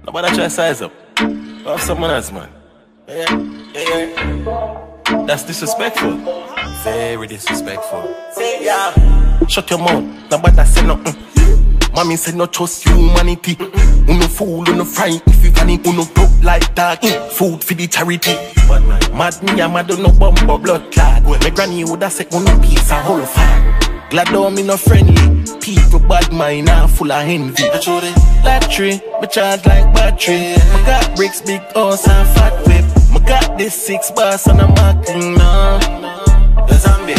Nobody try to size up. Have someone else, man. Yeah. That's disrespectful. Very disrespectful. Yeah. Shut your mouth. Nobody say nothing. Mommy said no trust humanity. Uno fool, uno fright if you panic. Uno broke like that. Food for the charity. Mad me, I'm mad, no bumper blood clad. My granny would have said uno piece a whole fire. Glad on me no friendly. People bad mind and full of envy. Lottery, me charge like battery. I got bricks, big house and fat whip. I got this 6 bars and I'm acting now. The zombie.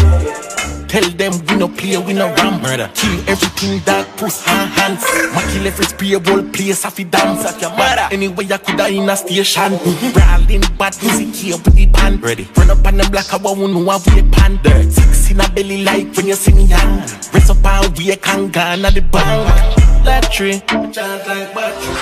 Tell them we no play, we no ram. Murder. Kill everything that puts our hands. Ma kill every spray ball place off the dance. Murder. Anyway I coulda in a station. Brawling bad music here with the band. Ready. Run up on them black I won't know how we pan. Dirt. 6 in a belly like when you see me young. Rest up and we can go at the bank. Lottery. Charge like battery.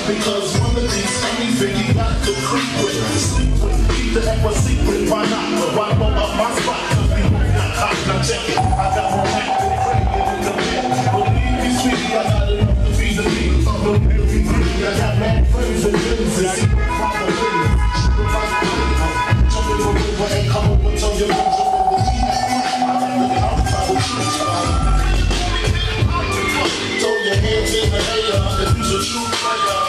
Because one of these anything you got to creep with, sleep with, keep the ever secret. Why not? Why blow up my spot? Cause people got cops, now check it. I got more back than crazy in the bed. Believe me, sweetie, I got enough to feed the beat. No every greedy, I got mad friends and friends and secret father wins. Jump in the river and come over to your lunch in the deep. I got the outside of truth. Throw your hands in the air if you's a true player.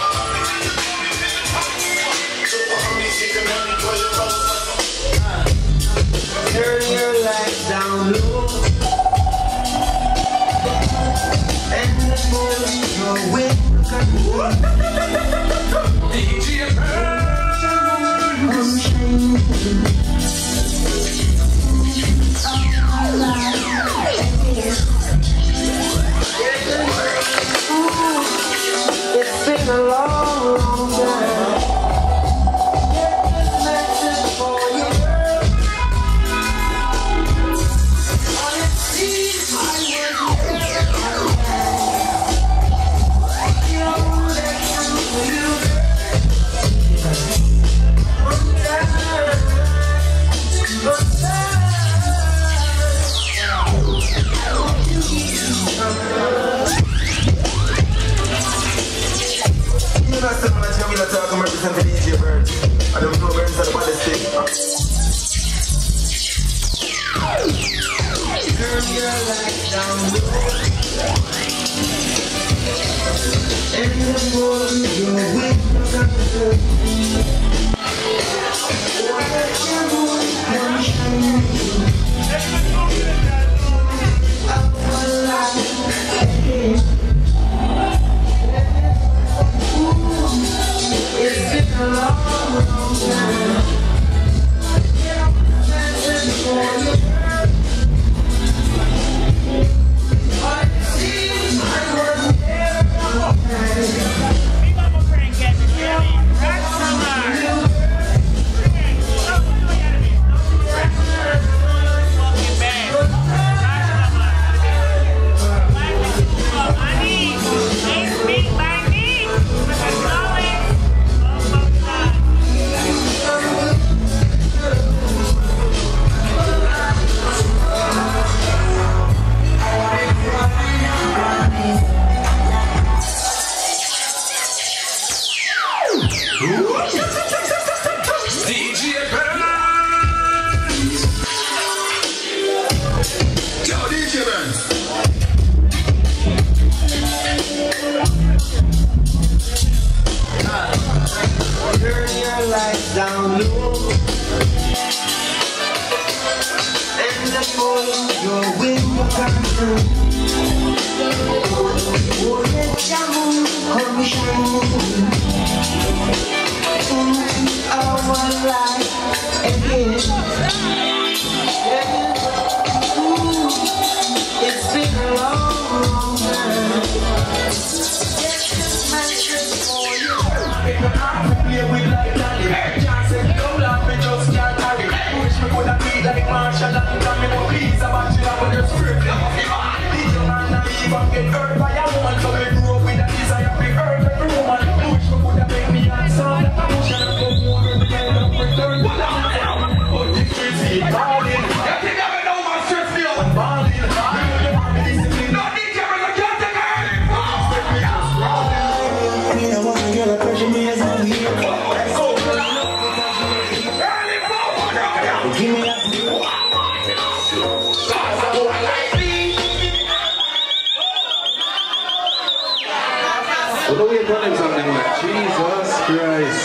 Turn your lights down low, and the more you go with DJ it's been a long, long time. I'm representing DJ Bird. I don't know where inside about this thing. Turn your lights down low, and the more you go with it's been a long, long time. Big up a friend, get me, It's been a long time. Play with like Danny. Can't say come laugh, me just can't carry. Wish me coulda be like Marshall and Tommy. No please, I'm actually with your script. DJ man naive and get hurt by a woman. So me grew up with a desire to hurt every woman. Wish me coulda make me answer like a bush and come home every day and return. But the streets keep calling. You think I know my stress me out? I'm balling. No DJ man, I can't take her. Me no want to get a pressure me as a weird. Give me a what are we running something like? Jesus Christ.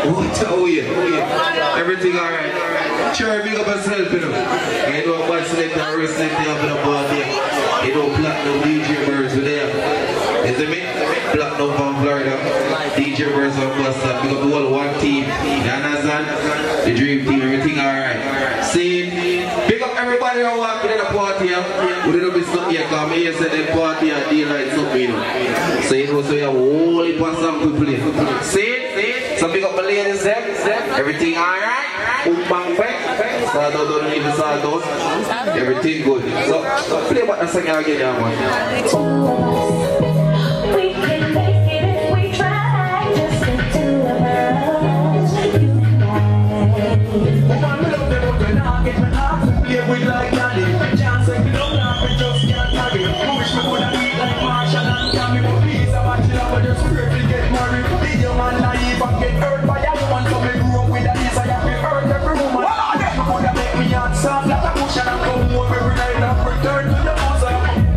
What are we? Everything alright? Sure, big up yourself, you know. You know what select and reselect up in the party. You know, platinum DJ birds with them. Is it me? Platinum from Florida. DJ birds from Boston. Big up the whole one team. You understand? The dream team, everything alright. See? Big up everybody who walk in the party. We didn't miss nothing here because I said the party and daylight something, you know. So you know, so you have a whole heap of song to play. See? So big up the ladies there. Everything alright? Boom bang bang. Start out, don't leave the start out. Everything good. So play what the song again, yeah, man. We can make it if we try. Just the two of us, you and I. Play with like Danny. Can't say no laugh, we just can't carry. Wish me coulda be like Marshall and Tommy. But please, I'm actually with your script to get married. DJ man naive and get hurt by a woman. So me grew up with a desire to hurt every woman. Wish me coulda make me answer like a bush and I come home every night and return to the house.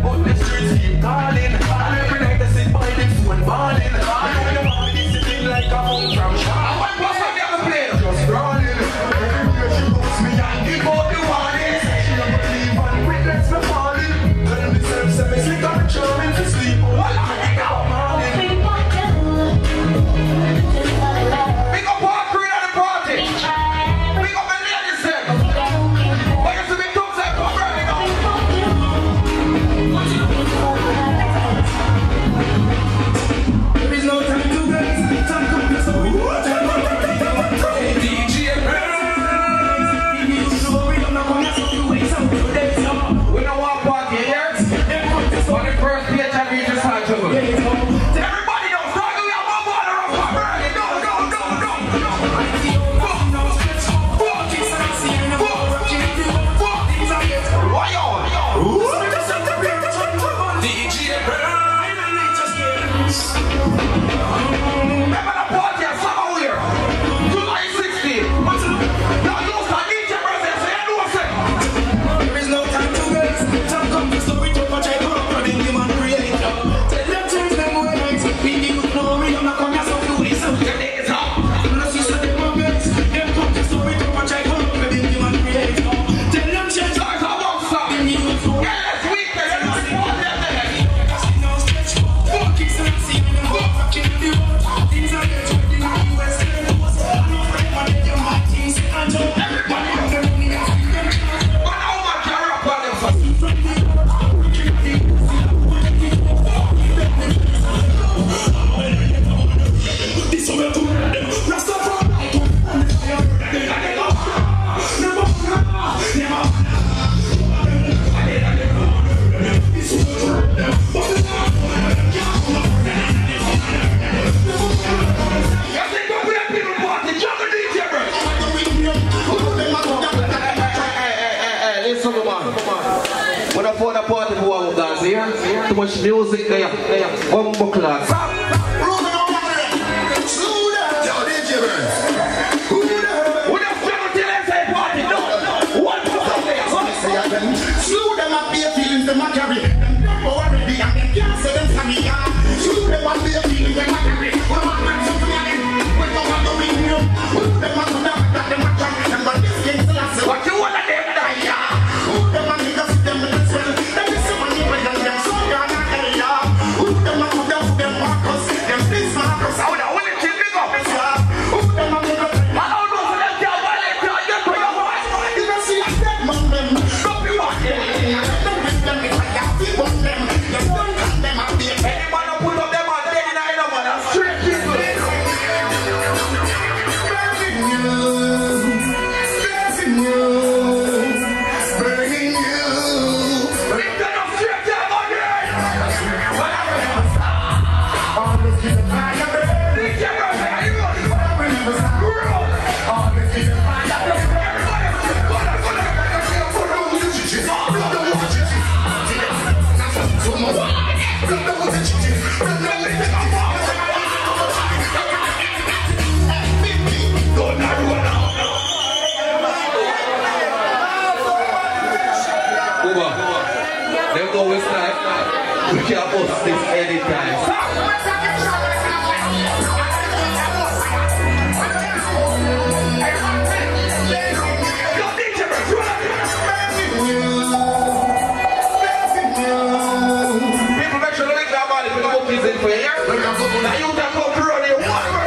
But the streets keep calling. And every night they sit by this one balling. I know the mommy discipline like a home from Shah. What was I never play? Just crawling. Everywhere she goes me and give out the warning. She never leave and witness me falling. Tell me self say me slick and charming to sleep. What I think I'm morning. Big up all crew at the party. Big up my ladies there. But you see me talk say come right now. There is no time to waste. Time comes so we want to DJ we don't want party here. On the first page I read this hard trouble. Everybody knows how we have one water of our burning. No. Why on? DJ remember the party at somewhere? July 16th. Now you start DJ Brazil, say I know what's it. There is no time to waste. Time comes to slow it up, but I don't know the human creator. Tell them change them ways. We need to know we don't come here so we waste out your days. Unless you say them ways. Them come to slow it up, but I don't know the human creator. Tell them change like a boxer. We need to know. Yes, we can. You know the party at the head. No stretch. Fuck it, so I'm seeing them. Fuck it, you. Things are getting in the US. I know everybody do my things. I know everybody has their money. But how much you rap on them for? This way to them. Rastafari. When I phone a party for one guys here, too much music there, bumbo class. Slew them up their feelings, them a carry. Them don't already and them can't say them funny. Slew them up their feelings, them a carry. One man man something again. We don't want to win you. Who them a to that them a carry. Them got this game still a say. What you want to them die? Who them a niggas them with the swell. Them is some money when them so gone a area. Who them a to them walk Them go with snipe. We can bust this anytime. People make sure to link that body for the book is in for here. Now you can come through on your water.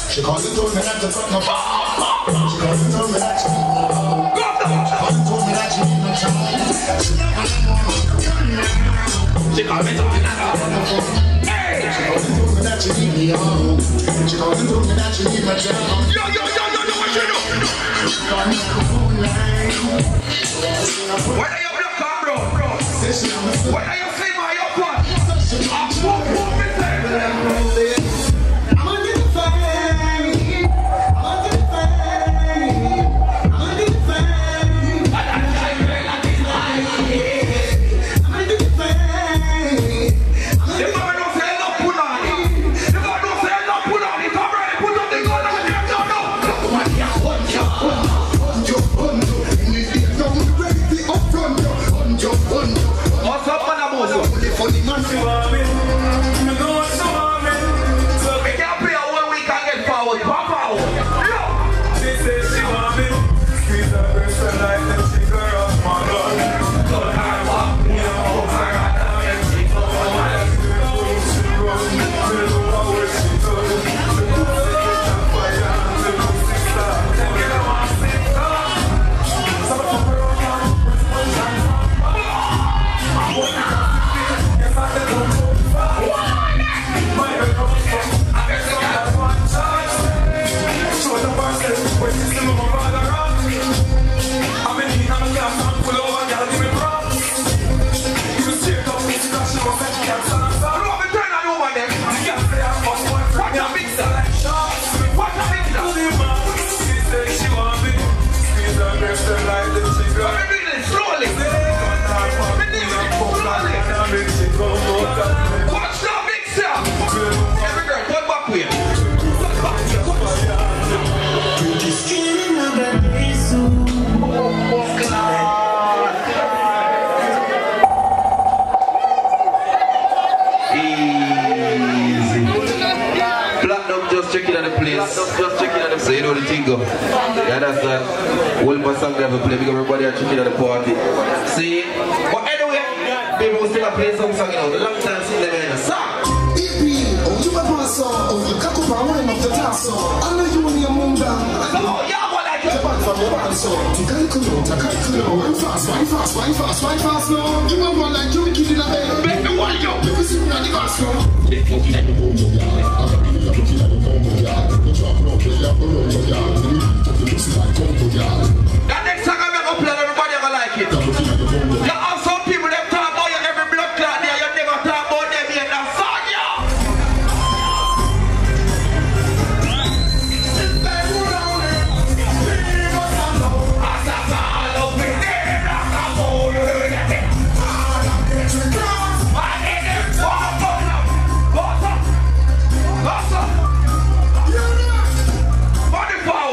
She calls it told me that to fuck my bar. She calls it told me that she told me that she need no time. She calls it told me that she need me on. She calls it told me that she need my job. Yo, what you do? When are you block on, bro? When are you see my up on? So you know the thing go. Yeah, that's that. One more song they have to play because everybody are checking at the party. See? But anyway, people will still play some song, you know. The long time since they made a song. You a pass on, you can't come around off the class on. I know you and your mum down. No, yeah, what I do? Back from your band so. You can't come on, wine fast, no. You a one like you kid in a bed. Make me want you. You can see me on the gas, no. That next song I'm gonna play, everybody gonna like it. You have some people that talk about you every blood clot there, you never talk about them yet. Now song you. Money power.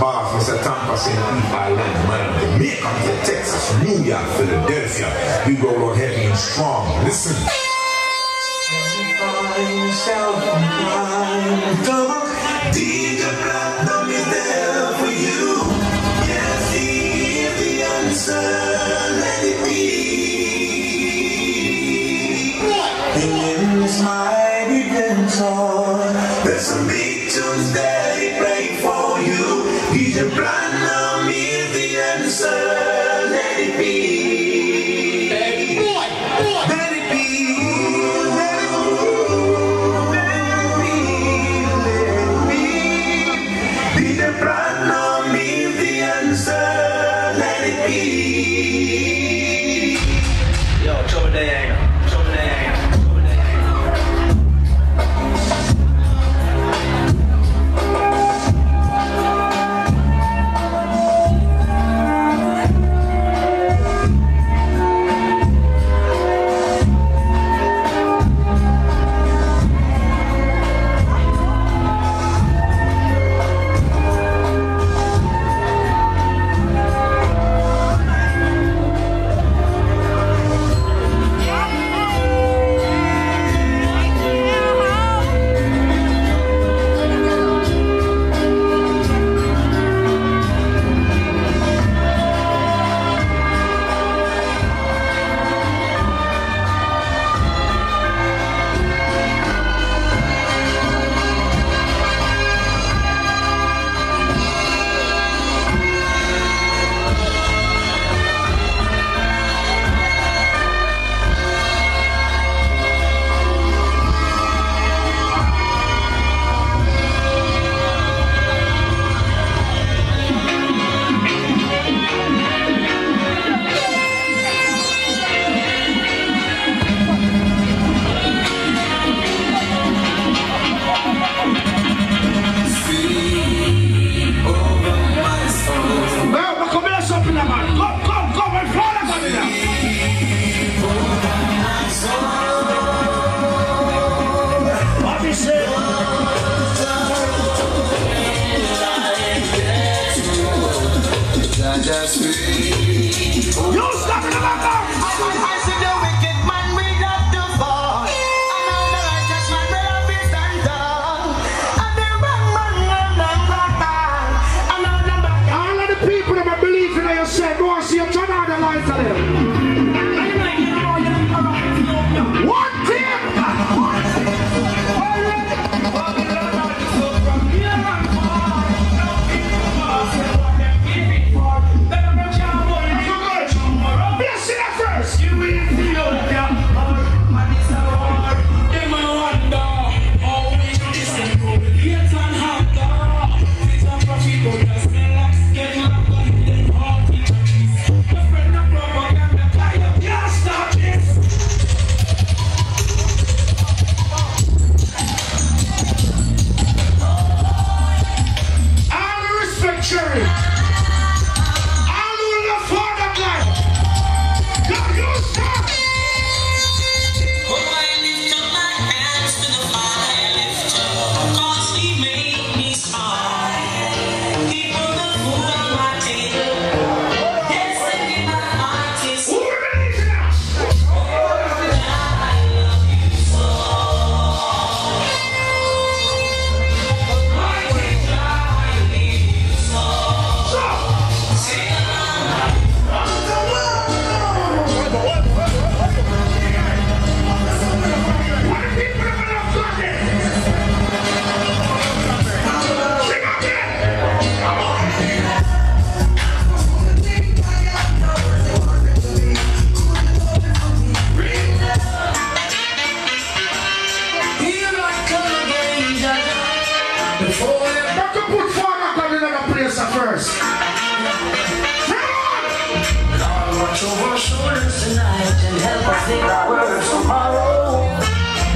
boss, Mr. Tampa, St. Pete Island, man, Jamaica, Texas, New York, Philadelphia. We go on heavy and strong. Listen. DJ Platinum is there for you. Yes, he is the answer. Let it be. In this mighty dancehall, there's some big tunes that he played for you. DJ Platinum is the answer. Let it be. Let it be. Let it be. Let it be. DJ Platinum is the answer. Let it be. Yo, trouble day ain't. Trouble day ain't.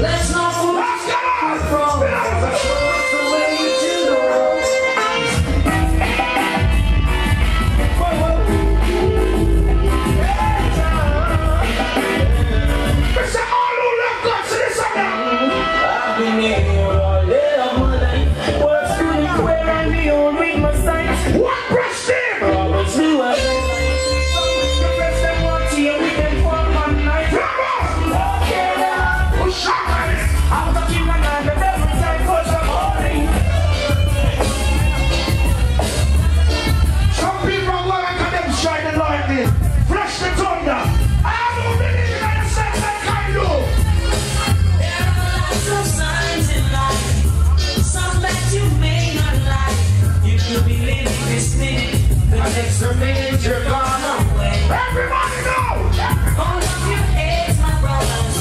Let's not from the way to I've been here all day of my life. What's really where I'm the old with my sights. feeling this minute. The next minute you're gone away. Everybody know! Hold up your heads, my brothers.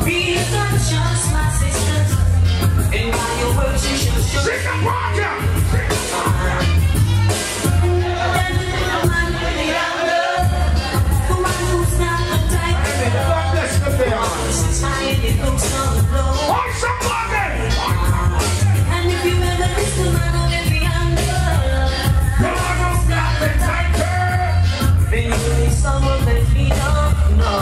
Be the conscience, my sisters. And by your words you should show. Sing the party! And if you ever miss the man on every angle, then you need someone that we don't know.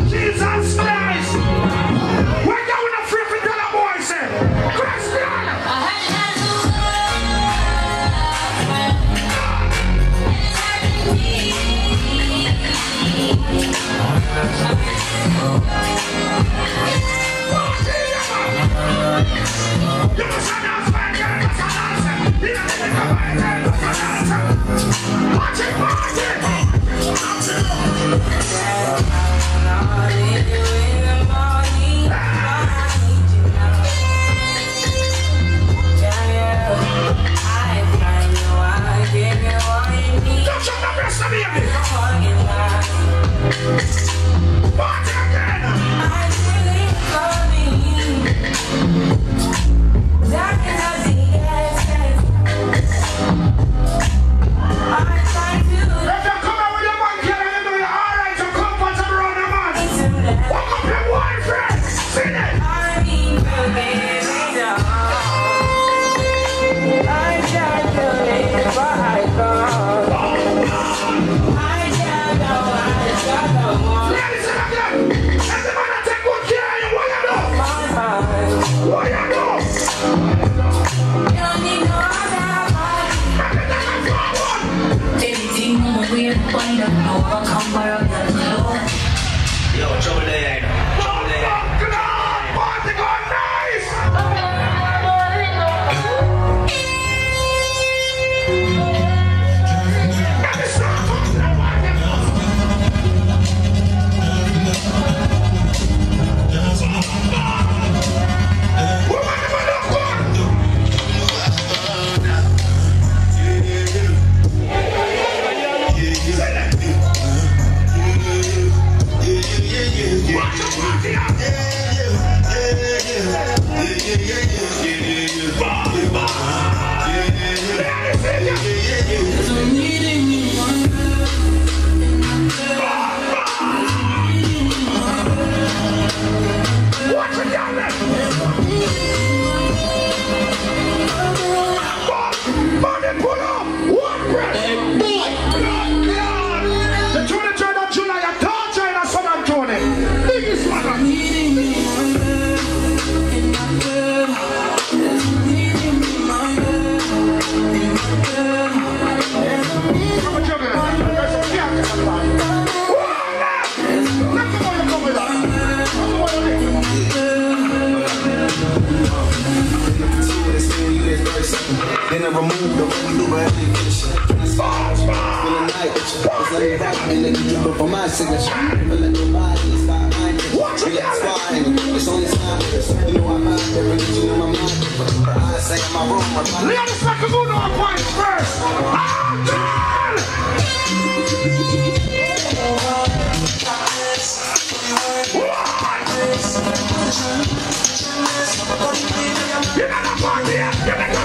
Jesus Christ! We're going to flip it to the boys, eh? Christian! Yo, trouble there, trouble there. Party going nice! Then I remove the remover application. Feeling like it's like that. And then you do it for my signature. Feeling nobody is by mine. We get spine. It's only time. You know I'm out there. You know my mind. I say in my room. Ladies, like a good on point first. You're not a party. You're not a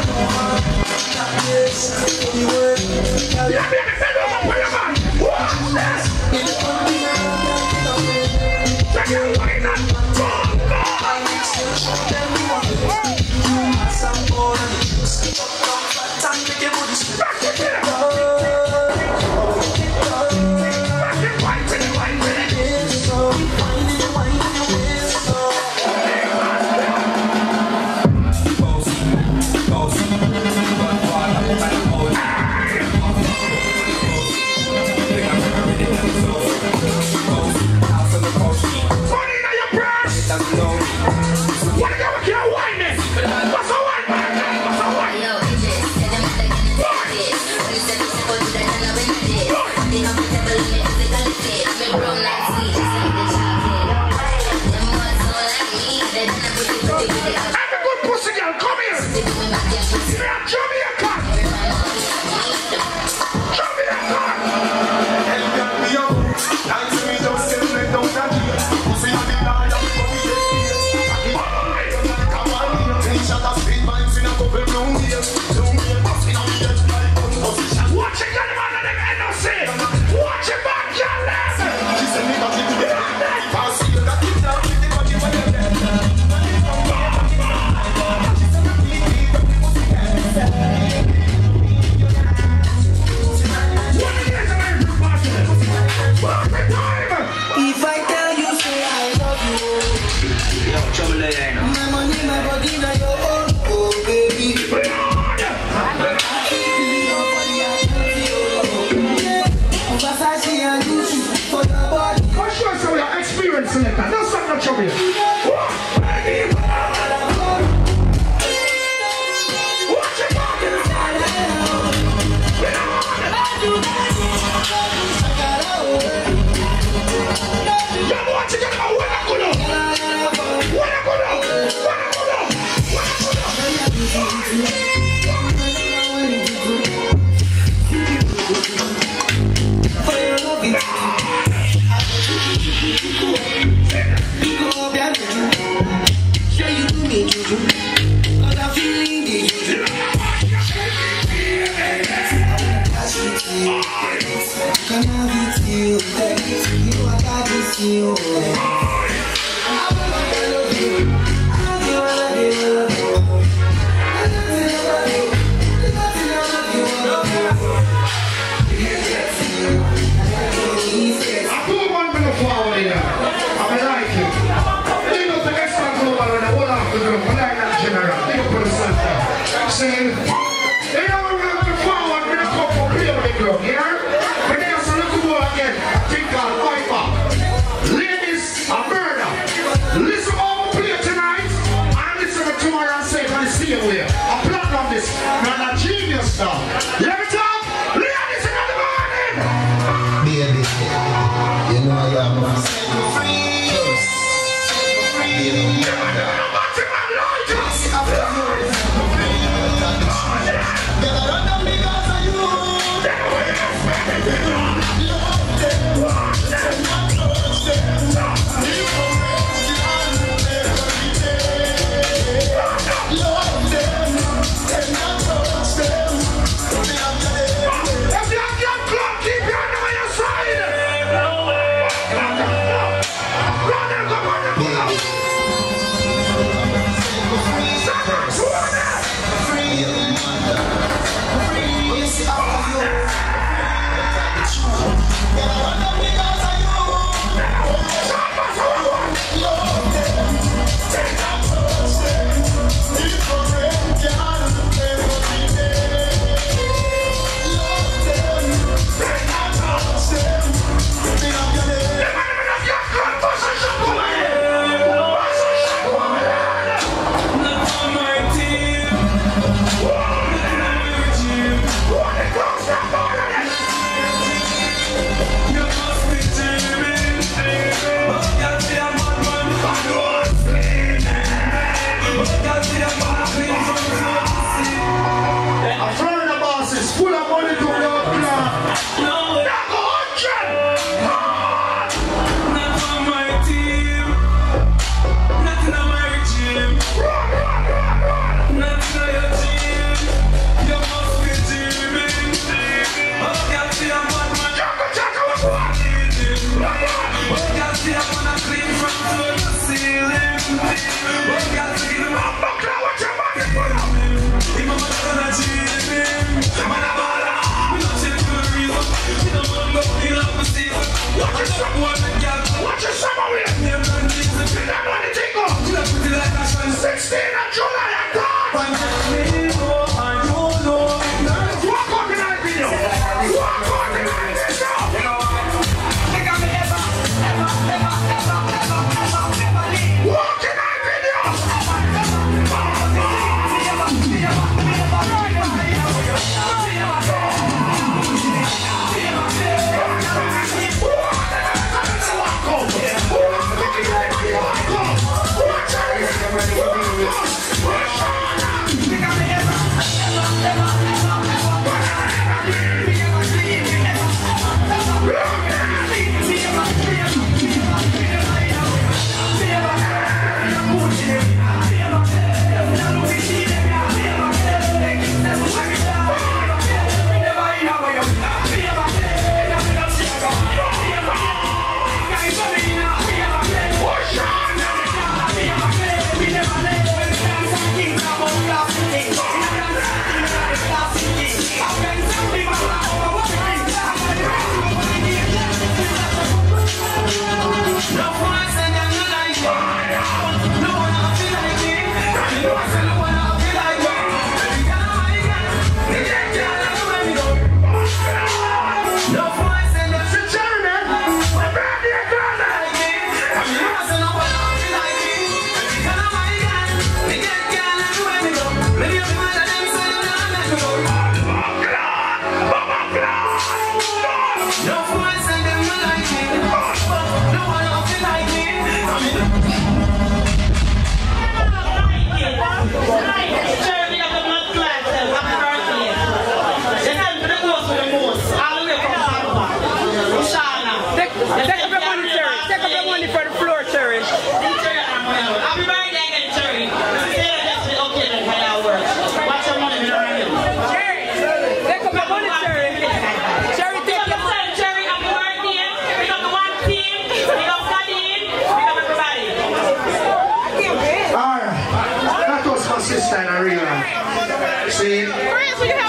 See?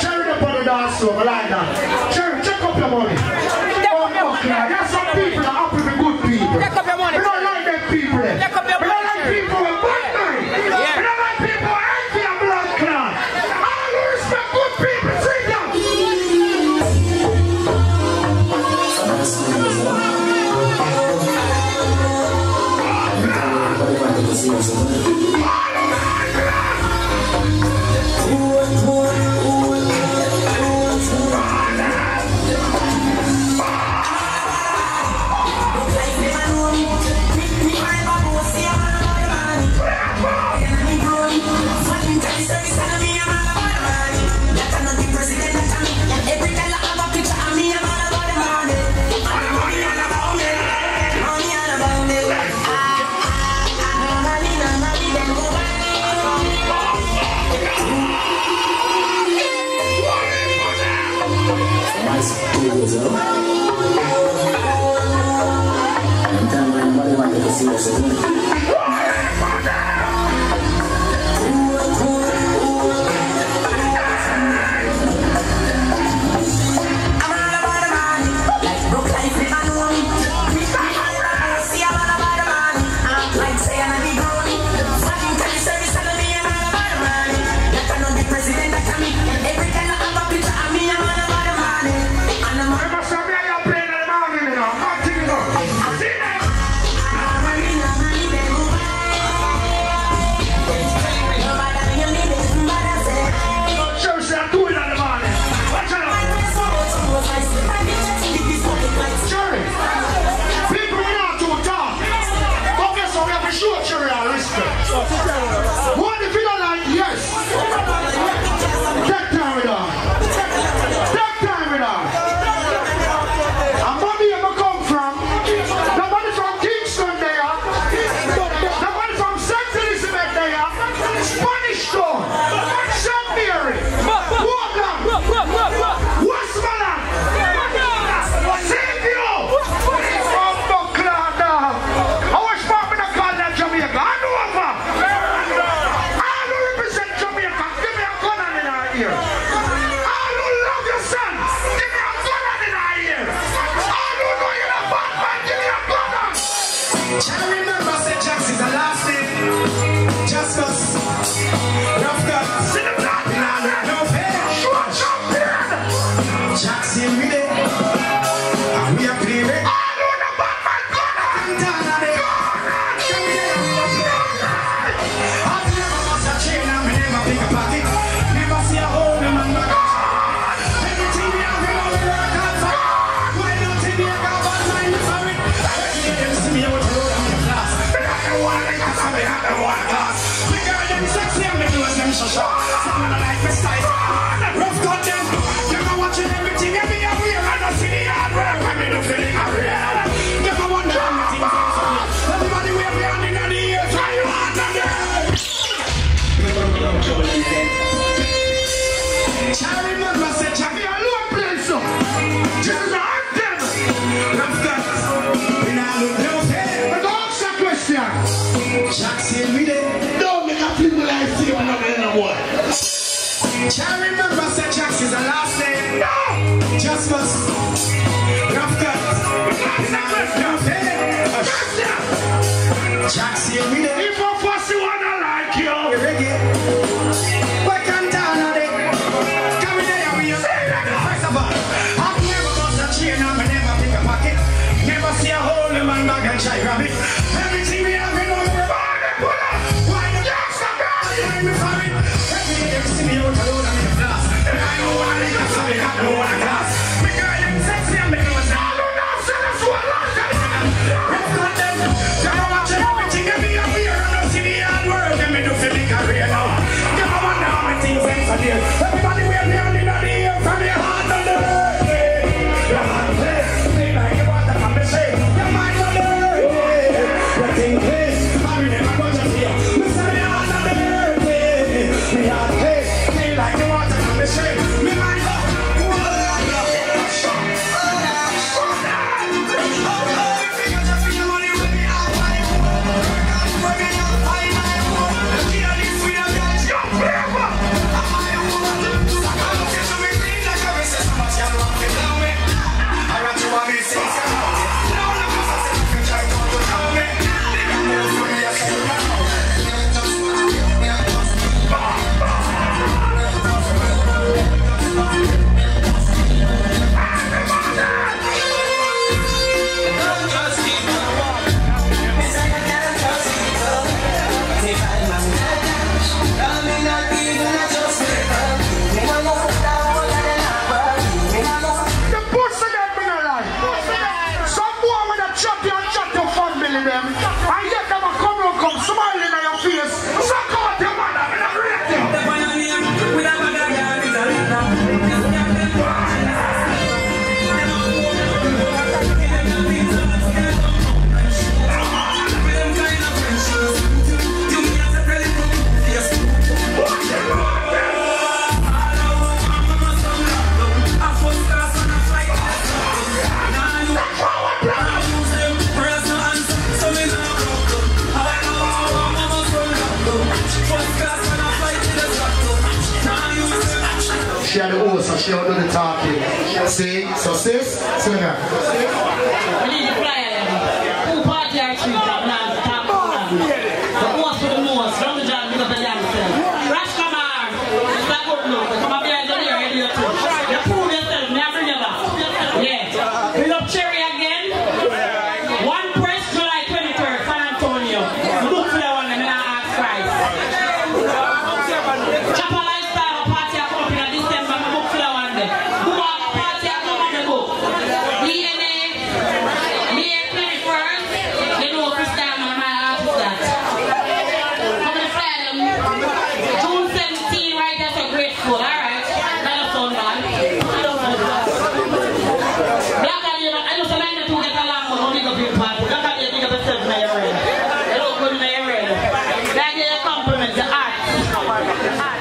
Cherry up on the dance floor, I like that. Cherry, check up your money. There's some people that are happy with good people. We don't like them people. We don't like people with bad mind. We don't like people with empty and blood clot. All who respect good people, sit down. What if you don't like yes? Take time with us. Take time with us. And money ever come from? Nobody from Kingston there. Nobody from St. Elizabeth there. Spanish Town. St. Mary. Portland. Westmoreland. St. Yo. From Buckland. I wish Mom would have called that Jamaica. I know over. All who represent Jamaica, give me a gun in our ear. All who love your son, give me a gun in our ear. All who know you're a bad man, give me a gun. Shall I remember St. Jack's is the last name? Just us. Rough cut. See the blood in our ear. No pain. Short champion. Jack's in with it. And we are clear. All who the bad man, gun. I've never lost a chain and me never pick a pocket. Never see a hole in my back. Everything we have, we know we work hard for. Why not take me a bad mind for it? Let them see me out the road and me class. Me got the one class and me got the one class. Me girl them sexy and me clothes them shasha. Some of like me style. Rough cut them. Them a watching everything every year we are not see the hard work and me do feeling a real. Them a wonder how me things are so real. Everybody we have been in the ear. Try you hard on them. Shall I remember St. Jack? Me a low place, so. Just a hot them. Rough cut. We now look no fair. But don't ask a question. Jack's in with it. Don't make a people like see one another no more. Shall I remember St. Jack's is the last name? No! Just us. Rough cut. We now look no fair. Jack's in with it. If I fussy one, I like you. We reggae. Why can't down on it? Come in there, we use it. First of all, I've never bought a chain and I never pick a pocket. Never see a hole in my bag and try grab it. Everything we have, we know we're born and pull up. Why the dogs are gone? You ain't me for it. Every day you see me out alone and me blast. And I know what I got, so we got no one class. Me girl, them sexy and me clothes all who know, so that's what I'm saying. Rough cut them. Never watching everything every year we are. I don't see the hard work and me do for the career now. Never wonder how me things ends for there. Everybody wear me on in the ear from your heart and the earth. Your heart play. Play like you want to come and say. Your mind on the earth. Your thing play. I will never go just here. Me say your heart on the earth. Me heart play. Play like you want to come and say. Me mind on she had the host, so she don't do the talking. See? So sis, see now. We need to fly them. Who party our trees up now? Top of them. The most for the most. From the job, because of the youngsters. Rashkamar. It's not good look. Come up here and do your radio too. You prove yourself. Never bring you back. Yeah. We love Cherry again. One press July 23rd, San Antonio. Look for that one and then I ask Christ. Chapel Lifestyle party are coming in December. Look for that one there. Who are the party are coming to go? DNA. May 21st. You know Christian and my artist that. Come and fly them. June 17 right there, so grateful. Alright. That is so bad. Black and yellow. I know some men to get along with only go big party. Black and yellow, think of yourself in your head. You look good in your head. That give you compliments, the art.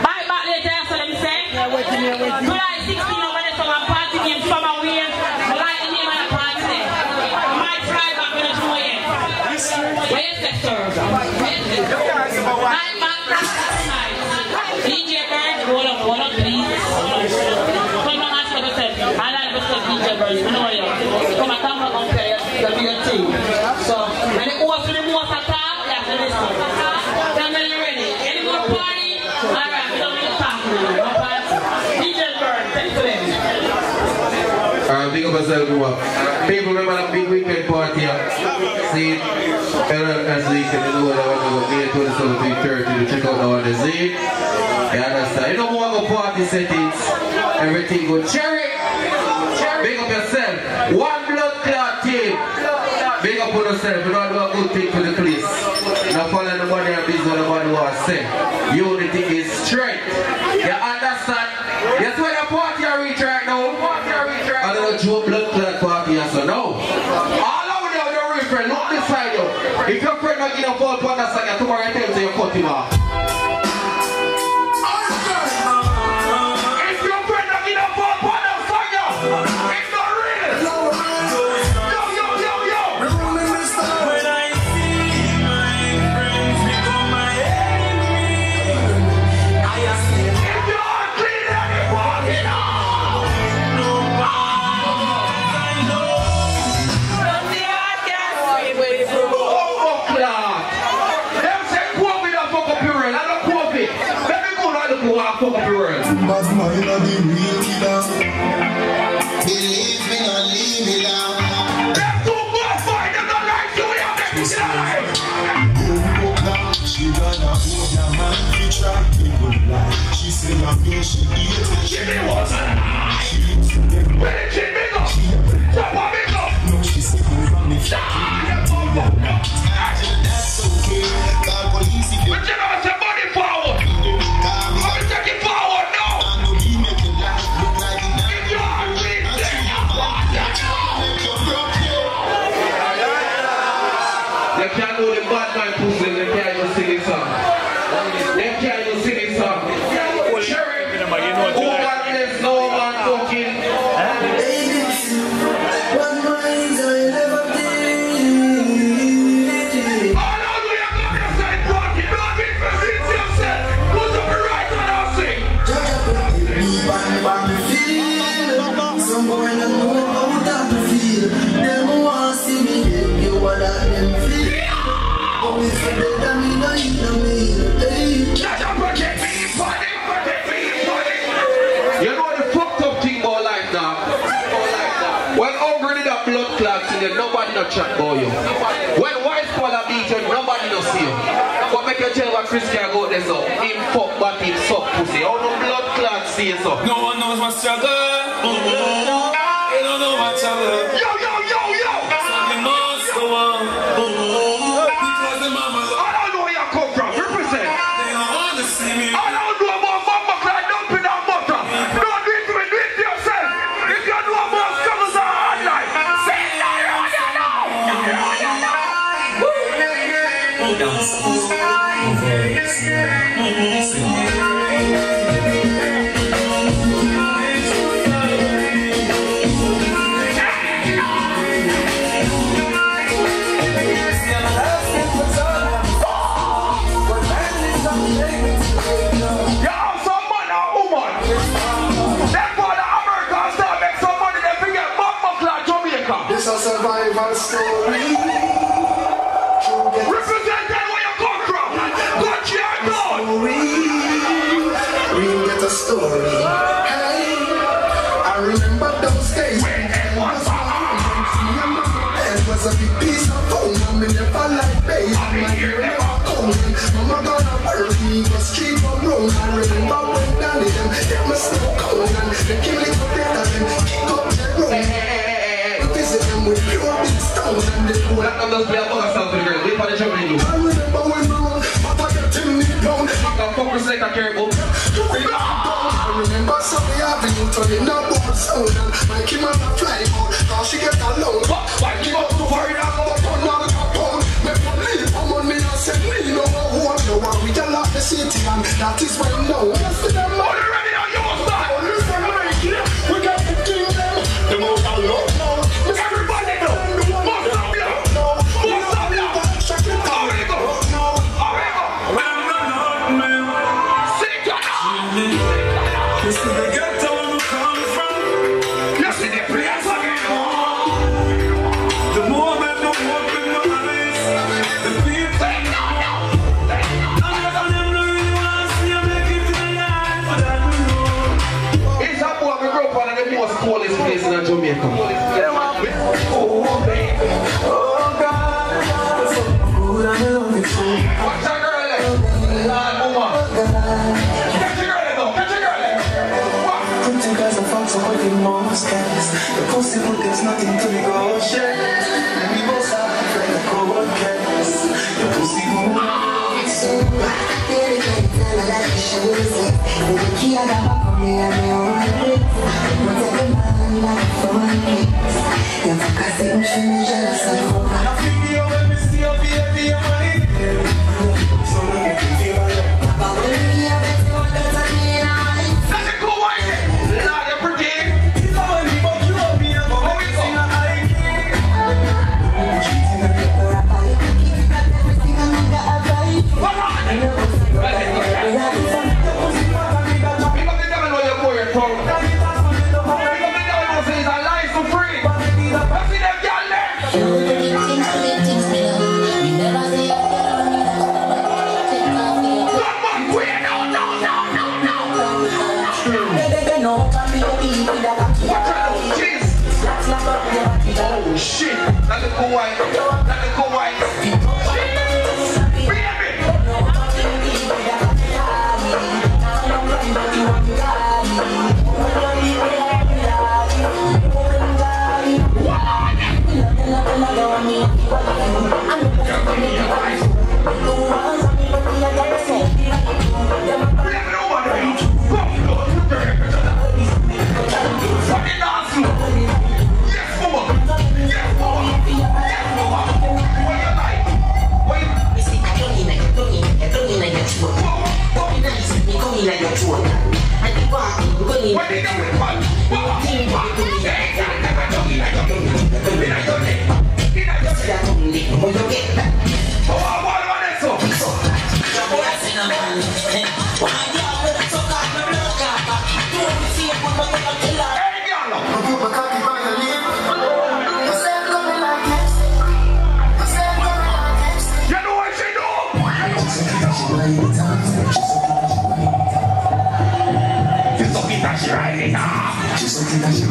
Bye back later, so let me say. July 16 over there, so I'm party named Summer Wave. I like the name of the party there. I might try back when it's New Year. Where's the sir? Bye back tonight. DJ Bird, roll up, please. Come on, ask yourself. I like yourself, DJ Bird. You know what you are. Come on, come on, okay. That'll be a team. So, when the horse to the most attack, you have to listen. Tell me you're ready. Any more party? Alright, we don't need to talk to you. No party. DJ Bird, thanks for them. Big up yourself, people remember that big weekend party. See, as weekend, you know that we're going to go 27, 3:30 to check out the one to see. You understand? You know more about party settings. Everything good. Cherry! Big up yourself. One blood clot team. Big up on yourself. You don't do a good thing for the police. Now follow nobody and business what nobody wants to say. Unity is strength. You understand? That's where the party are reach right now. I don't know Joe blood clot party and so no. All over there, your real friend, look beside you. If your friend not give a fault for that second, tomorrow I tell you you cut him off. But my you know the real killer. Believe me or leave me now. Them two boys fight, them not like you, we have them to see alive. She gonna hold your man, we try people lie. She say my girl, she eat it. She be water. She eats them. Where did she be go? What want me go? No, she say go from me. That's okay. God police if you. But you know what's your body forward? I'm taking forward now. They can't do the bad man pussy, they can't even sing his song. They can't even sing his song. Cherry, who got this no man talking? One mind I never did. All out we are going to say, talking, don't be present yourself. Put up the right one and sing. Some boy don't know how that feel. Them want to see me, you want that them feel. Oh, if you let me know, you know me. Shut up, protect me, buddy. You know the fucked up thing about life now? When hungry did that blood clot in there, nobody no chat about you. When white collar beat you, nobody no see you. But make you tell what Chris can go there so. Him fuck but him suck pussy. How no blood clot see you so? No one knows my struggle. I don't know my trouble. Yo! Something must go on. Because the mama I don't know where you come from. Represent. they don't want to see me. I don't know about mama cry dumping that butter. Don't do it to me, do it to yourself. If you know about struggles are hard life, say it now, a story. Represent that where you come from. Got your dog. Real get a story. Hey, I remember those days when it was a big piece of phone. I never like babe. My ear never cold. Mama gonna hurt me, but street on road. I remember when Danny them get my snow cold and they kill it up there and them kick up the road. Visit them with pure big stones and they go. That number's play a bugger sound to the girl. Wait for the trouble in you. I remember when we run, Papa getting me down. Fuck up, select a careful. I remember Sunday Avenue turning up on sound and my Kim on the fly out, cause she get alone. Why give up to worry now? Turn on the phone, make me leave for money and say me no one no one. We can lock the city and that is when no. Yes, them Are you ready now? You must start. listen, Mikey, we got to kill them. The most I love now. Everybody know. Must stop you. Must stop you. How will it go? How will it go? Sit down. This is the ghetto where we come from. You see the players again. The moment I open my eyes, the people It's a boy we grew up on the most coolest place in Jamaica. oh baby, oh God, so good I love you so. What's that girl like? Lord, woman. Catch your girl though. Catch your girl like. Pretty guys are fucked up with the most guys. The pussy but there's nothing to negotiate. And we both have like a cold case. The pussy moves so That's a cool white. Lord, you're pretty. Oh shit, that's a cool white. That's a cool white.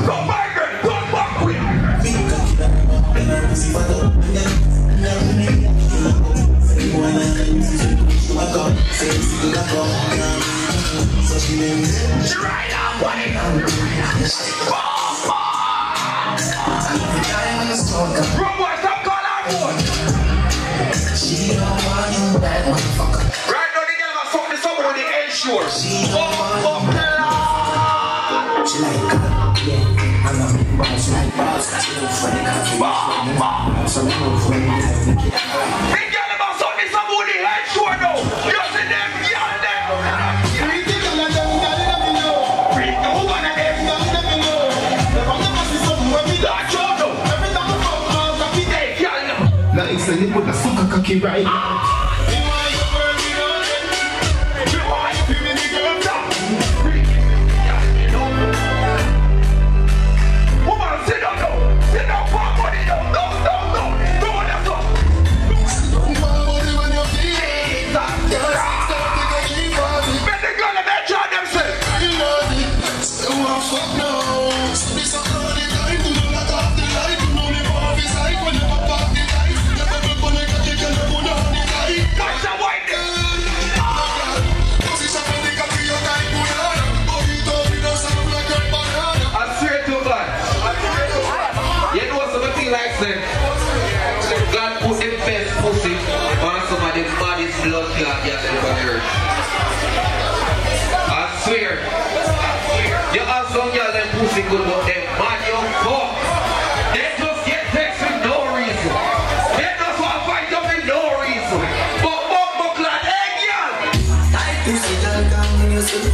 Come back, girl. Come back quick. Right up, buddy. Bro, boy, stop calling our phone. Right now, the girl got something somewhere with the ensure. Big girl about something somewhere with the ensure now. You see them, girl, them. Nice, and you put the sucker cocky right now. Woman, sit down, no. Sit down, pop money, no. No. pussy good, but them man young fuck. They just get sex with no reason. They just want to fight up with no reason. But lad, hey girl. Tight pussy, girl, come when you sit.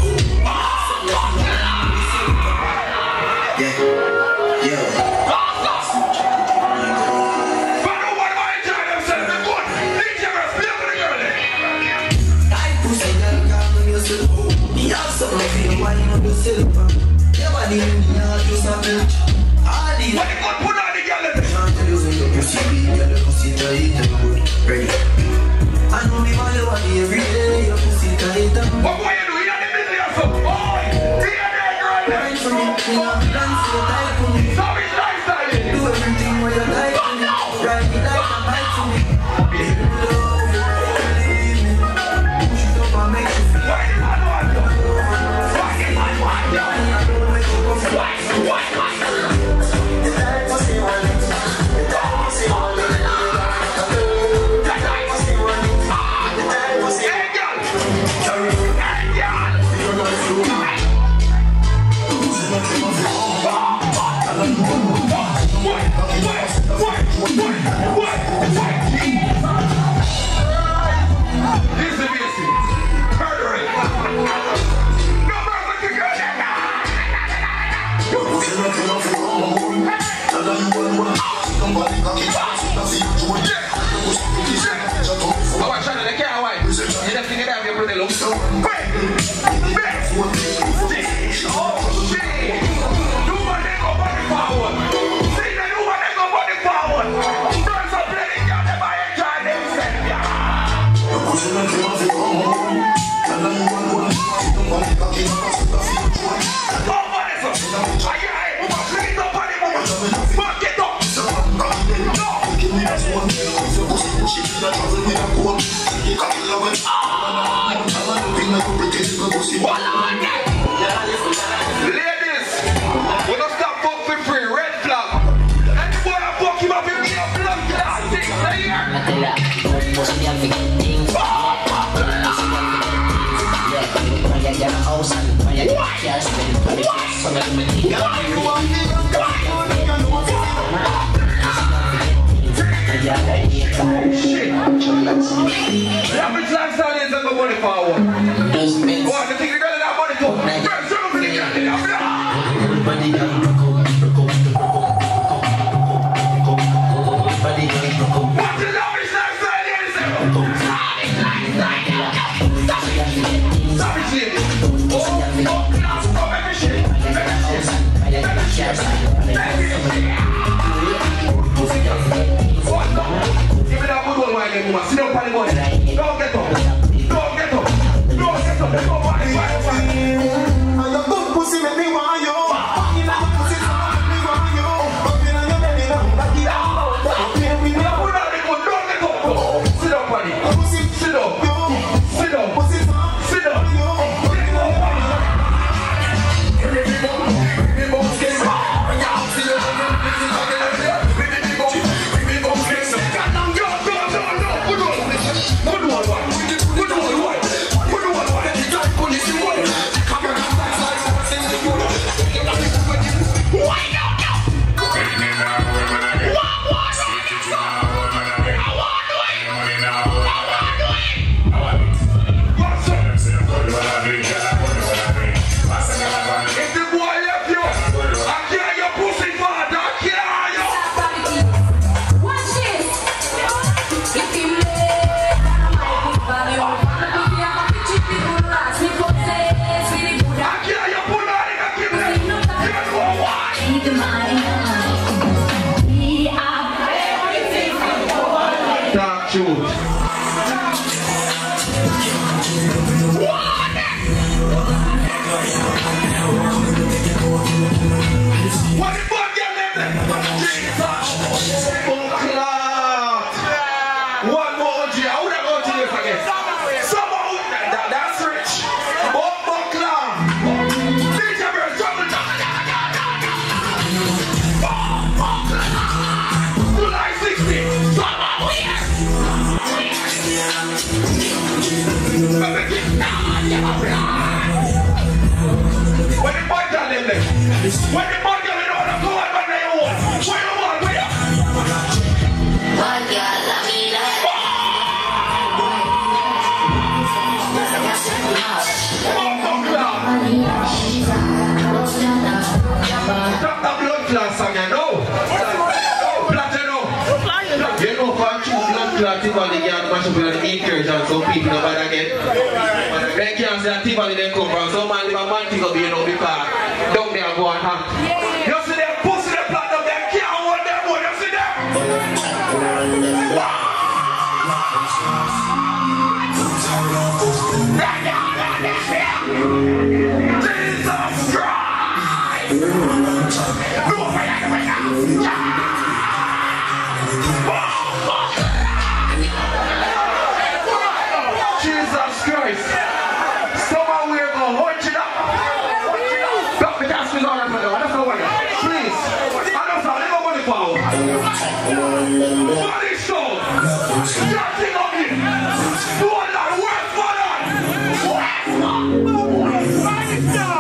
Yeah. What put on the girl? Ready. I know me want you every day. Your pussy tight. What you do? You are the business of boy. Be a girl. Right for me, dance so tight for me. So it's lifestyle. Do everything what you like for me. Ride me like a bike for me. Baby, love you, believe me. Push it up and make you feel. Why is that one? Why is that one? Why? Ladies, we don't stop fuck for free, red flag. Anyone I fuck him up in me up blood class thing, right here. When the bad girl you don't go on, but they want. Where you want, where you? Bad girl, I mean that. Stop the blood class again, no. You know, for true blood clot, Tivoli can't mash up with the incursion, so people know bad again. They can't say that Tivoli they come from, so man live a man thing up, you know, because down there go on hot. You see them pussy, them platinum, they can't hold them more, you see them? Jesus Christ! Jesus Christ! Somehow we're going to hold it up. Got me dance with all of them. I don't know what. Please. I don't know. Let me go to power. Body show. Nothing of it. Do all that work for that. Body show.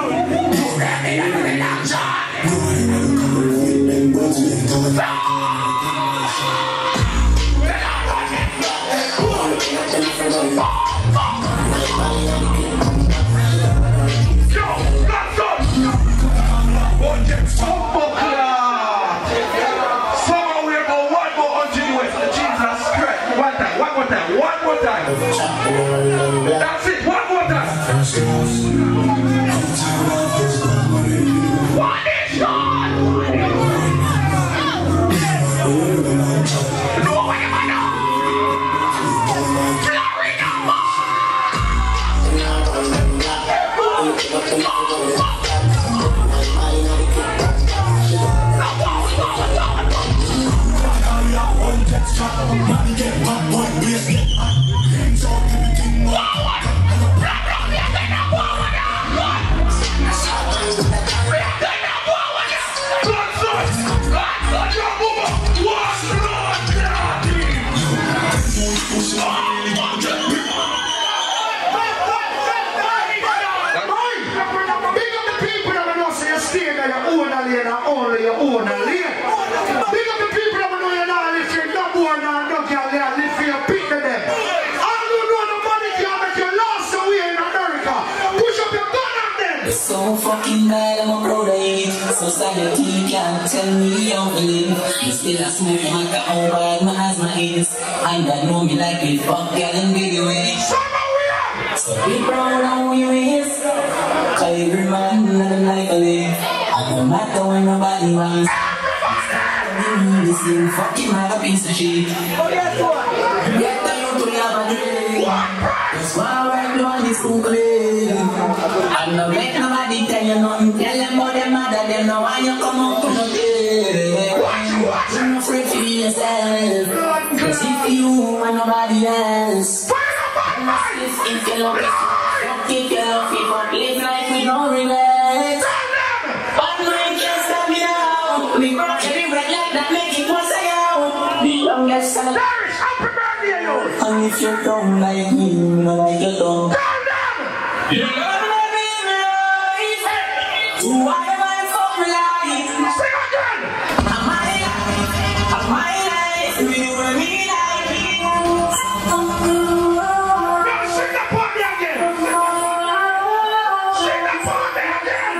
One more time. That's it. One more time. What is God? No, what am I now? Glory to only your own lane. Big up the people that know you're not listening, no more now, no girl, they are listening, you pick to them. All you know the money can make you lost away in America. Push up your gun on them. It's so fucking bad, I'm a proud of it. Society can't tell me how to live. Still I smoke my car, how bad my eyes, my ears. I don't know me like it, fuck girl and video it. So be proud of who you is. Cause every man in the life I live. No matter when nobody wants. This thing fucking like a piece of shit. Get the youth to have a dream. That's why we're doing this to clean. I'm not make nobody tell you nothing. Tell them about them mother, them know why you come out to the day. You're not afraid for yourself. Cause if you and nobody else. If you love it, if you love it, but live life with no regrets. We brought every red light that make it once a year. The youngest son of Paris, happy birthday, yo! And if you don't like me, you don't like your dog. Tell them! You love me in life. So why am I fuck my life? Sing again! I'm my life. We were me like you. Now sing that for me again. Sing that for me again.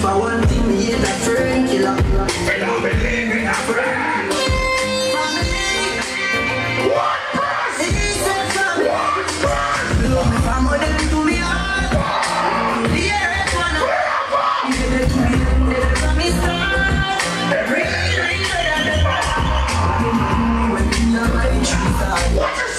For one thing, me hate that friend killer. We don't believe in a friend. What press? He's a family. What press? Love me from more than to me heart. Yeah, it's one of them. You did it to me, did it from me start. Every day, when you know my truth. What is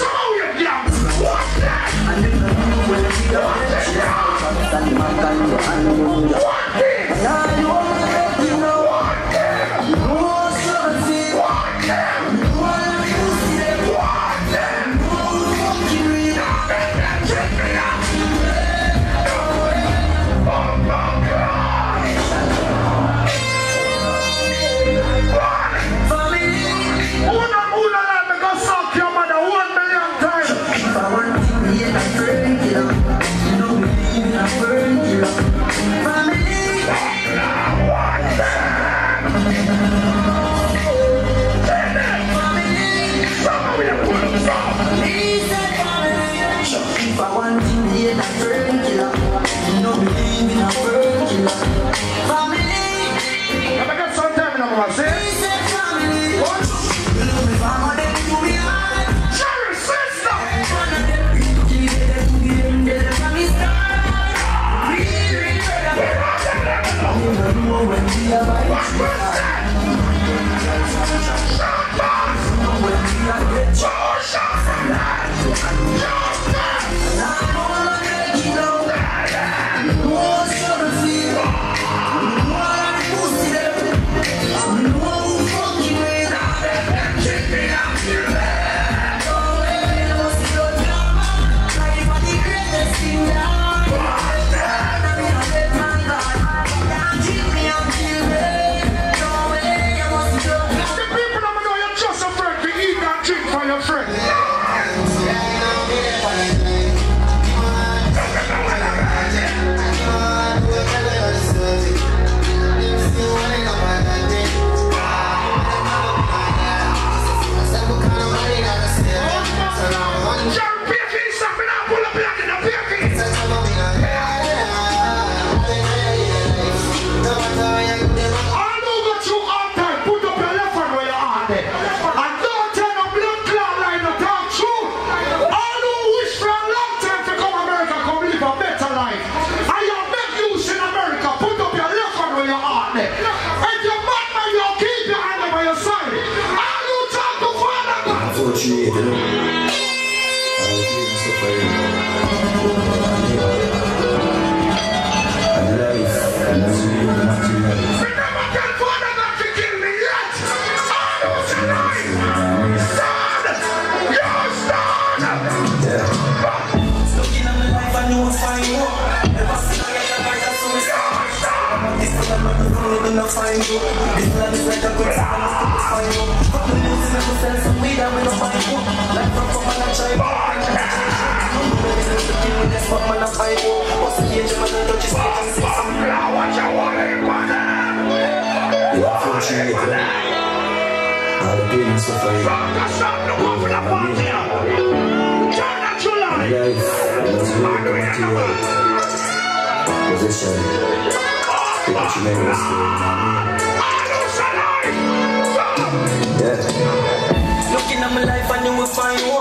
Looking at my life and you will find you.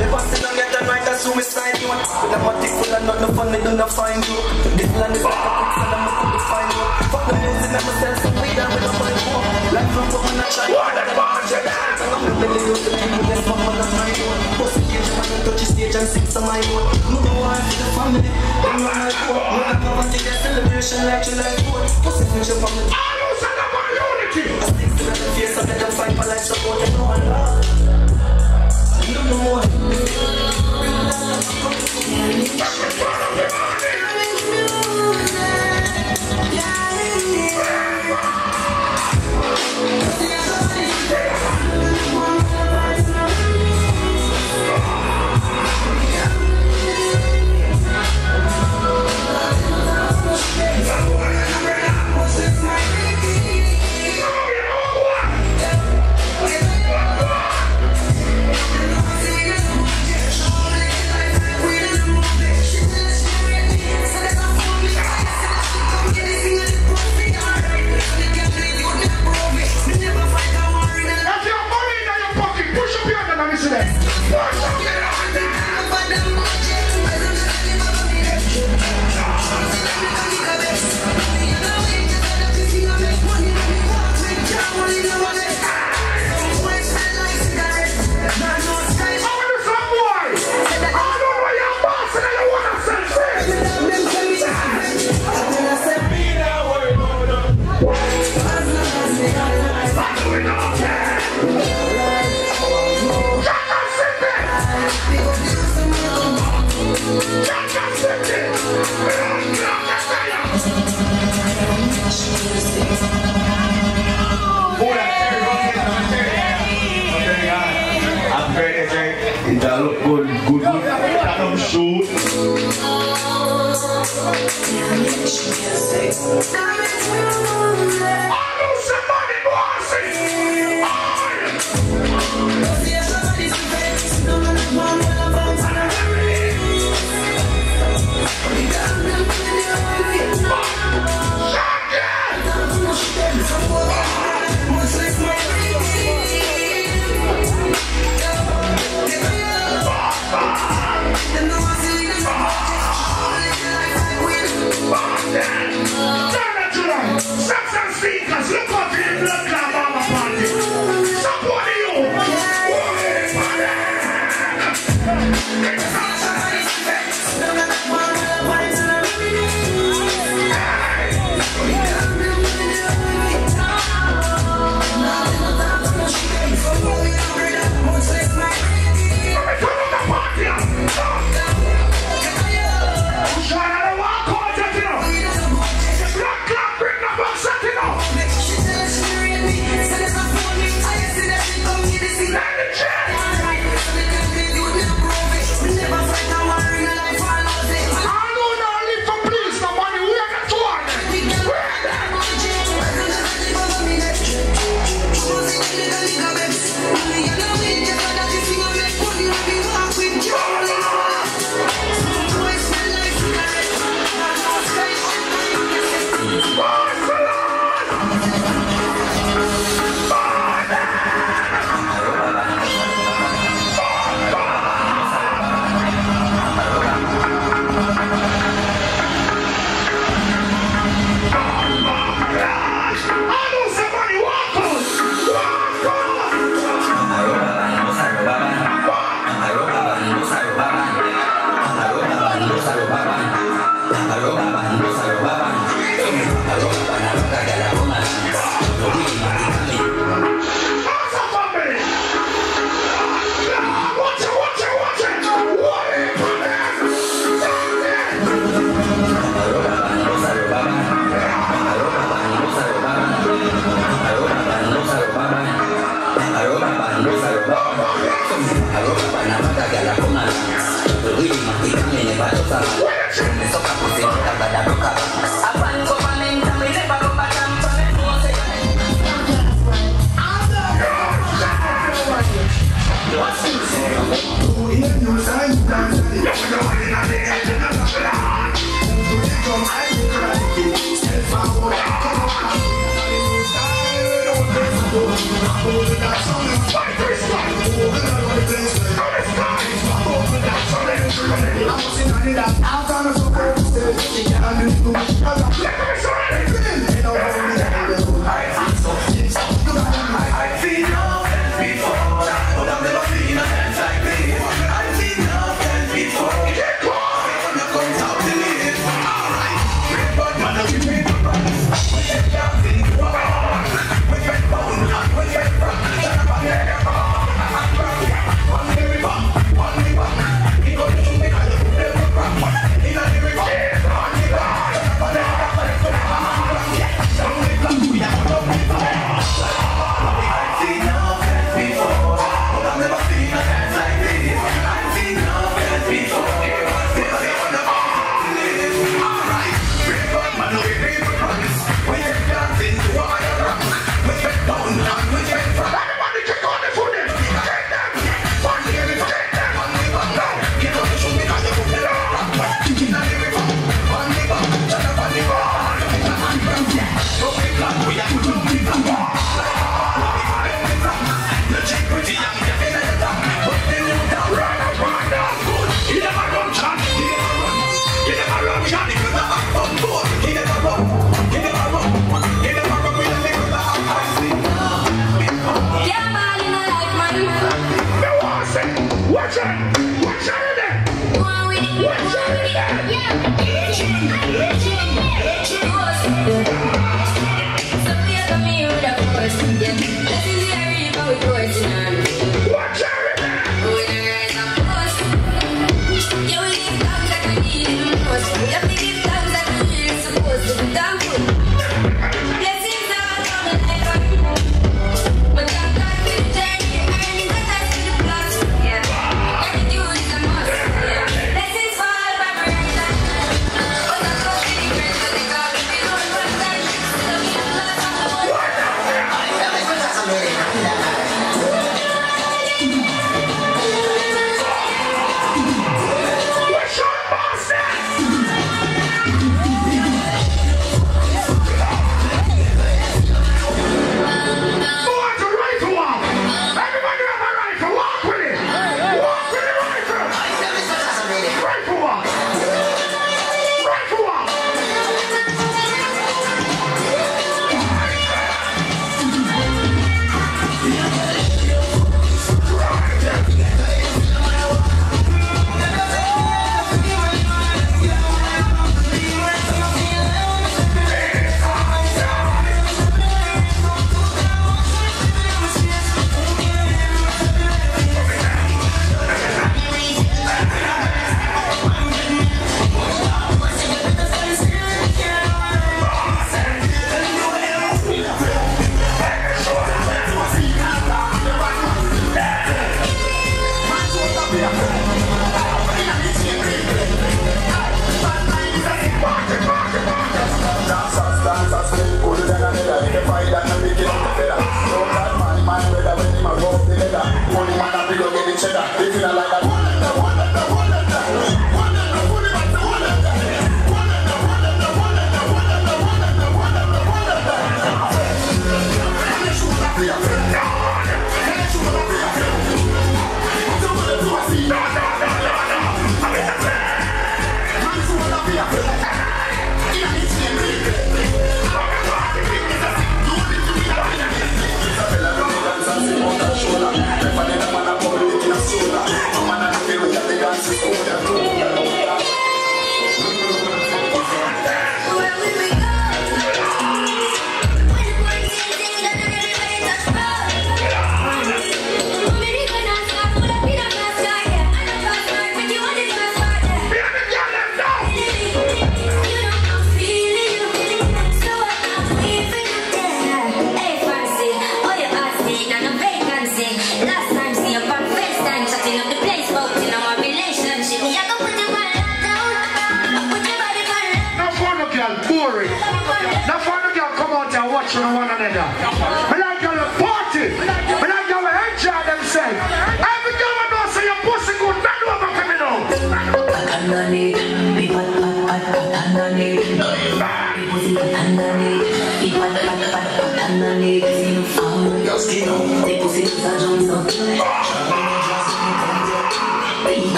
If I sit down, get the right, that's suicide you. With a matic full and not the fun, they do not find you. This land is like a quicksand, I'm not to find you. Fuck the music, never sell some weed, I'm gonna find you. Life from when I try. What a bunch of that! I'm gonna use the people, that's what I'm gonna find you. Post the cage, man, and touch the stage and sing some my own. Move the wine to the family, then run like what? When I come and take a celebration like you like what? Post the future from the I stick to the face, I let them fight for life support and no one love. You know what?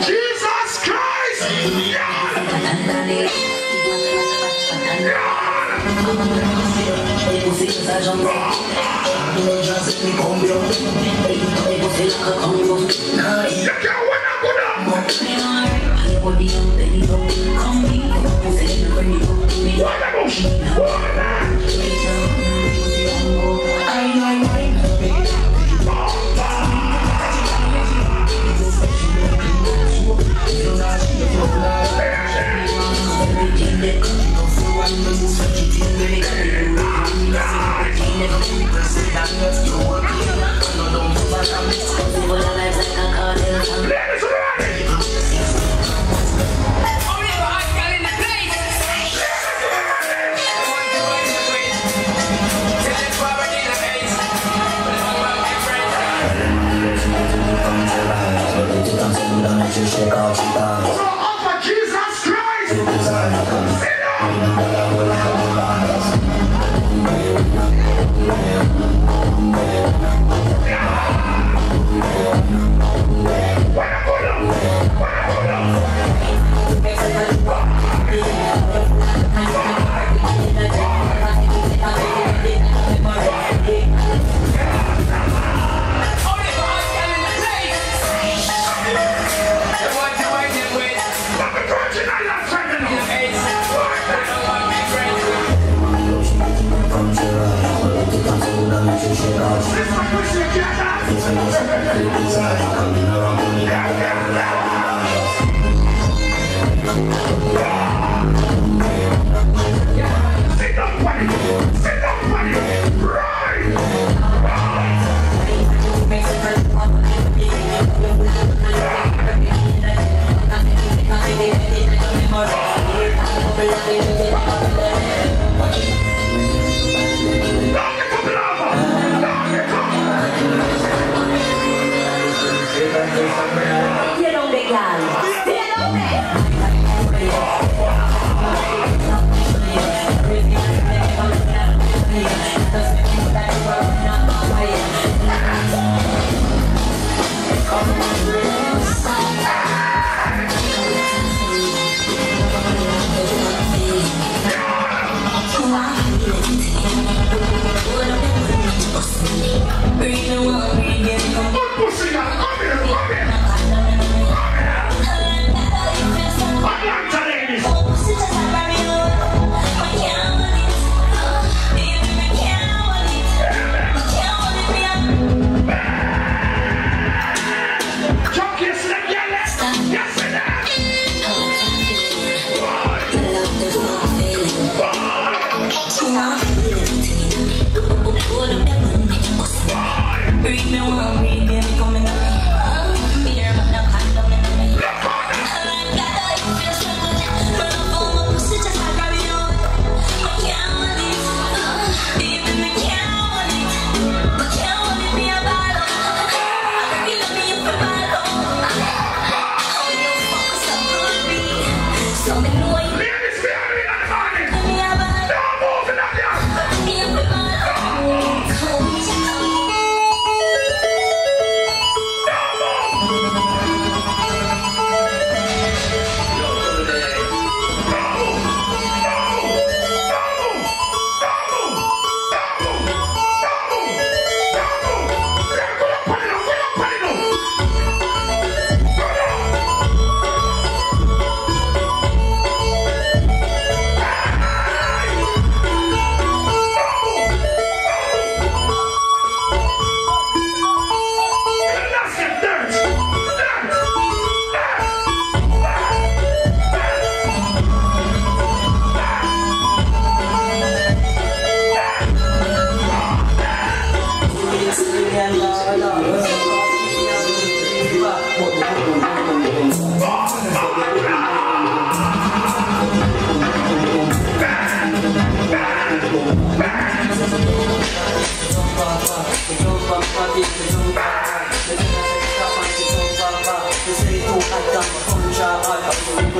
Jesus Christ!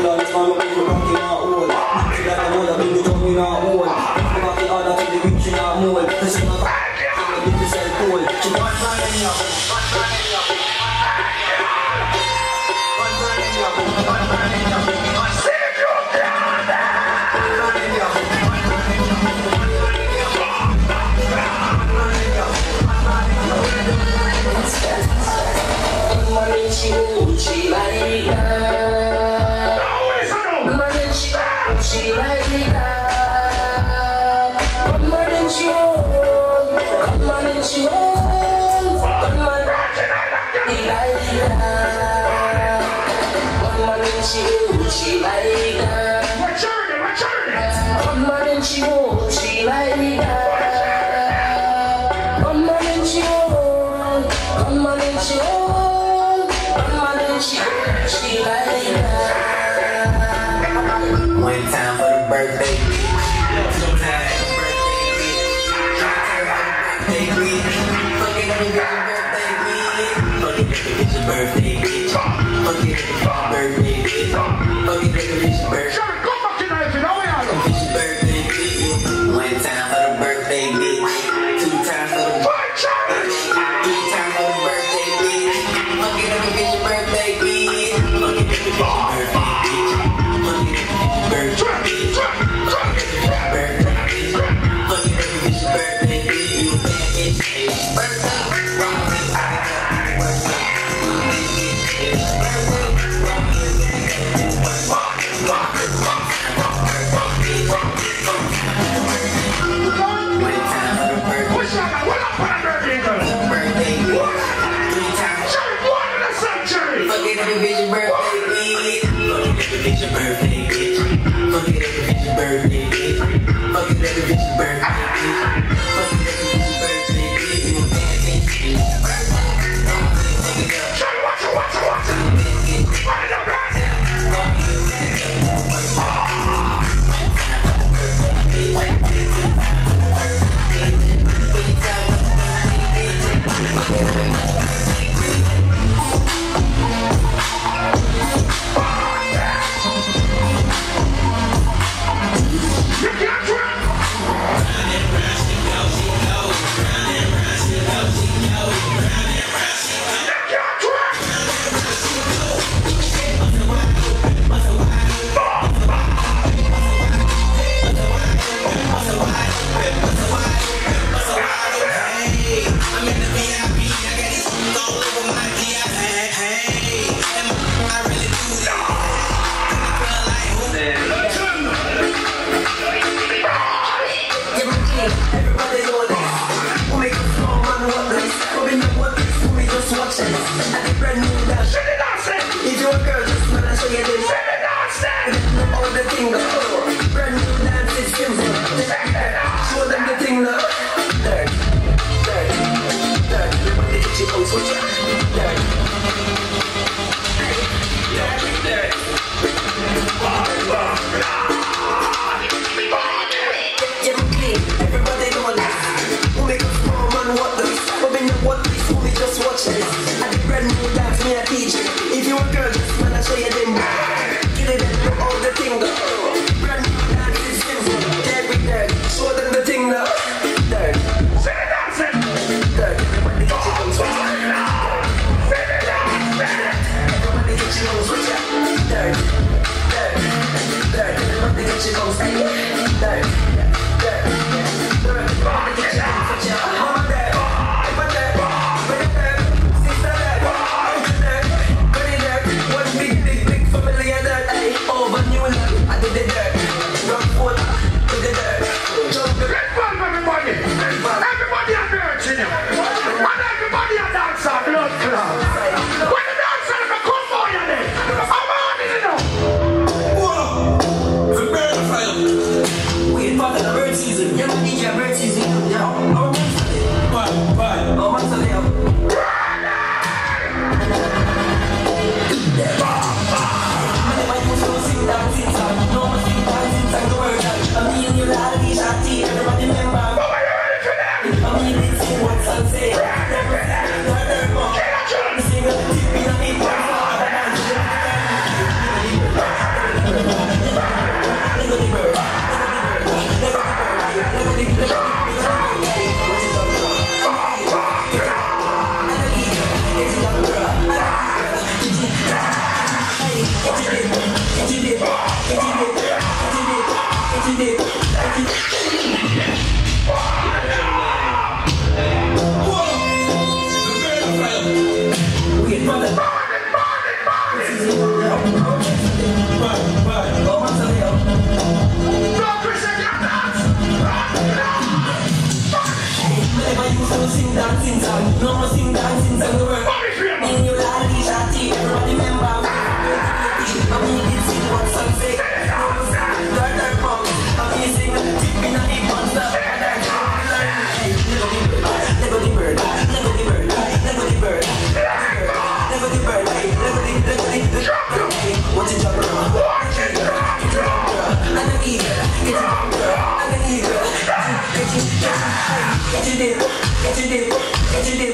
flawless man, but people rocking our own. She got the mother, bring the tongue in our own. If you rock the other, till the rich in our mold. This is my back, I'm gonna get yourself cold. She one man in your home, one man in your home. One man in your home, one man in your home. Save your God! One man in your home, one man in your home. One man in your home, one man in your home. One man in your home. One man in she like that. One man in she like that. One man in she old. One man in she old. One man he like that. One man in she like that. One man in she old. She like that. One man in she old. One man in she old. One man in she like that. One time for the birthday bitch. Two times for the birthday bitch. Fuck it, every birthday bitch. Fuck it, every birthday bitch. Fuck it, every birthday bitch. Fuck it, every birthday. Sure, go back to life, you know what I know. Birthday bitch. One time for the birthday bitch. Two times for the birthday bitch. Three times for the birthday bitch. Fuck it, every birthday bitch. Fuck it, every birthday bitch. Get your dip,